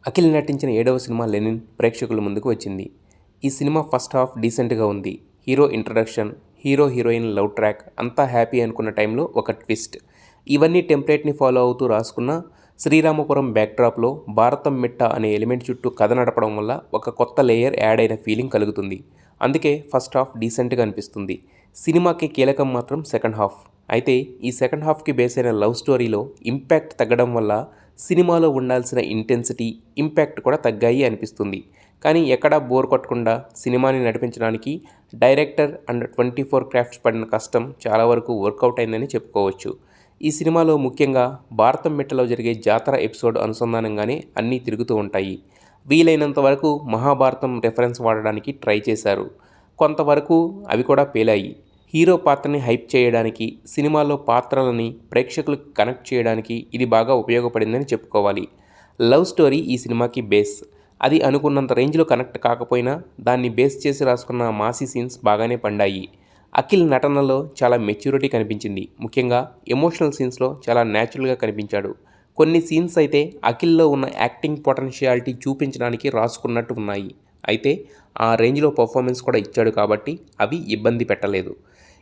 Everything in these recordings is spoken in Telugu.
అఖిల్ నటించిన 7వ సినిమా 'లెనిన్' ప్రేక్షకుల ముందుకు వచ్చింది. ఈ సినిమా ఫస్ట్ హాఫ్ డీసెంట్గా ఉంది. Hero introduction, hero heroine love track అంతా హ్యాపీ అనుకున్న టైంలో ఒక ట్విస్ట్. ఇవన్నీ టెంప్లెట్ని ఫాలో అవుతూ రాసుకున్న శ్రీరామపురం బ్యాక్డ్రాప్లో భారతం మిట్ట అనే ఎలిమెంట్ చుట్టూ కథ నడపడం వల్ల ఒక కొత్త లేయర్ యాడ్ అయిన ఫీలింగ్ కలుగుతుంది. అందుకే ఫస్ట్ హాఫ్ డీసెంట్గా అనిపిస్తుంది. సినిమాకి కీలకం మాత్రం సెకండ్ హాఫ్. అయితే ఈ సెకండ్ హాఫ్కి బేస్ అయిన లవ్ స్టోరీలో ఇంపాక్ట్ తగ్గడం వల్ల సినిమాలో ఉండాల్సిన ఇంటెన్సిటీ, ఇంపాక్ట్ కూడా తగ్గాయి అనిపిస్తుంది. కానీ ఎక్కడా బోర్ కొట్టకుండా సినిమాని నడిపించడానికి డైరెక్టర్ అండ్ 24 క్రాఫ్ట్స్ పడిన కష్టం చాలా వరకు వర్కౌట్ అయిందని చెప్పుకోవచ్చు. ఈ సినిమాలో ముఖ్యంగా భారతం మిట్టలో జరిగే జాతర ఎపిసోడ్ అనుసంధానంగానే అన్నీ తిరుగుతూ ఉంటాయి. వీలైనంత వరకు మహాభారతం రెఫరెన్స్ వాడడానికి ట్రై చేశారు. కొంతవరకు అవి కూడా పేలాయి. హీరో పాత్రని హైప్ చేయడానికి, సినిమాలో పాత్రలని ప్రేక్షకులకు కనెక్ట్ చేయడానికి ఇది బాగా ఉపయోగపడిందని చెప్పుకోవాలి. లవ్ స్టోరీ ఈ సినిమాకి బేస్. అది అనుకున్నంత రేంజ్లో కనెక్ట్ కాకపోయినా దాన్ని బేస్ చేసి రాసుకున్న మాసీ సీన్స్ బాగానే పండాయి. అఖిల్ నటనలో చాలా మెచ్యూరిటీ కనిపించింది. ముఖ్యంగా ఎమోషనల్ సీన్స్లో చాలా న్యాచురల్గా కనిపించాడు. కొన్ని సీన్స్ అయితే అఖిల్లో ఉన్న యాక్టింగ్ పొటెన్షియాలిటీ చూపించడానికి రాసుకున్నట్టు ఉన్నాయి. అయితే ఆ రేంజ్లో పర్ఫార్మెన్స్ కూడా ఇచ్చాడు కాబట్టి అవి ఇబ్బంది పెట్టలేదు.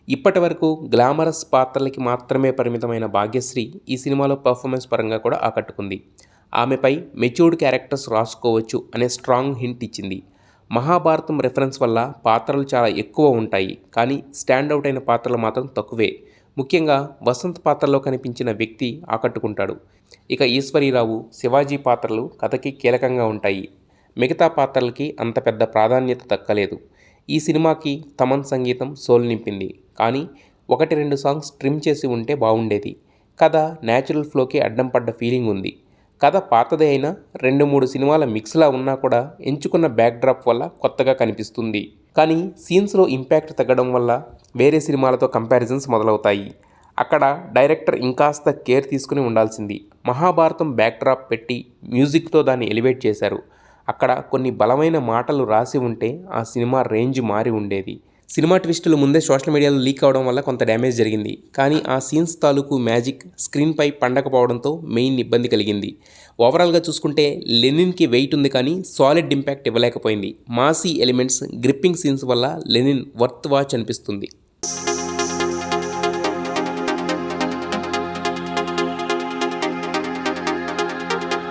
ఇప్పటి వరకు గ్లామరస్ పాత్రలకి మాత్రమే పరిమితమైన భాగ్యశ్రీ ఈ సినిమాలో పర్ఫార్మెన్స్ పరంగా కూడా ఆకట్టుకుంది. ఆమెపై మెచ్యూర్డ్ క్యారెక్టర్స్ రాసుకోవచ్చు అనే స్ట్రాంగ్ హింట్ ఇచ్చింది. మహాభారతం రెఫరెన్స్ వల్ల పాత్రలు చాలా ఎక్కువ ఉంటాయి, కానీ స్టాండౌట్ అయిన పాత్రలు మాత్రం తక్కువే. ముఖ్యంగా వసంత్ పాత్రలో కనిపించిన వ్యక్తి ఆకట్టుకుంటాడు. ఇక ఈశ్వరీరావు, శివాజీ పాత్రలు కథకి కీలకంగా ఉంటాయి. మిగతా పాత్రలకి అంత పెద్ద ప్రాధాన్యత దక్కలేదు. ఈ సినిమాకి తమన్ సంగీతం సోల్ నింపింది, కానీ 1-2 సాంగ్స్ ట్రిమ్ చేసి ఉంటే బాగుండేది. కథ న్యాచురల్ ఫ్లోకి అడ్డం పడ్డ ఫీలింగ్ ఉంది. కథ పాతదే అయినా 2-3 సినిమాల మిక్స్లా ఉన్నా కూడా ఎంచుకున్న బ్యాక్డ్రాప్ వల్ల కొత్తగా కనిపిస్తుంది. కానీ సీన్స్లో ఇంపాక్ట్ తగ్గడం వల్ల వేరే సినిమాలతో కంపారిజన్స్ మొదలవుతాయి. అక్కడ డైరెక్టర్ ఇంకాస్త కేర్ తీసుకుని ఉండాల్సింది. మహాభారతం బ్యాక్డ్రాప్ పెట్టి మ్యూజిక్తో దాన్ని ఎలివేట్ చేశారు. అక్కడ కొన్ని బలమైన మాటలు రాసి ఉంటే ఆ సినిమా రేంజ్ మారి ఉండేది. సినిమా ట్విస్టులు ముందే సోషల్ మీడియాలో లీక్ అవడం వల్ల కొంత డ్యామేజ్ జరిగింది. కానీ ఆ సీన్స్ తాలూకు మ్యాజిక్ స్క్రీన్పై పండకపోవడంతో మెయిన్ ఇబ్బంది కలిగింది. ఓవరాల్గా చూసుకుంటే లెనిన్కి వెయిట్ ఉంది, కానీ solid impact ఇవ్వలేకపోయింది. Masih elements, gripping scenes వల్ల లెనిన్ వర్త్ వాచ్ అనిపిస్తుంది.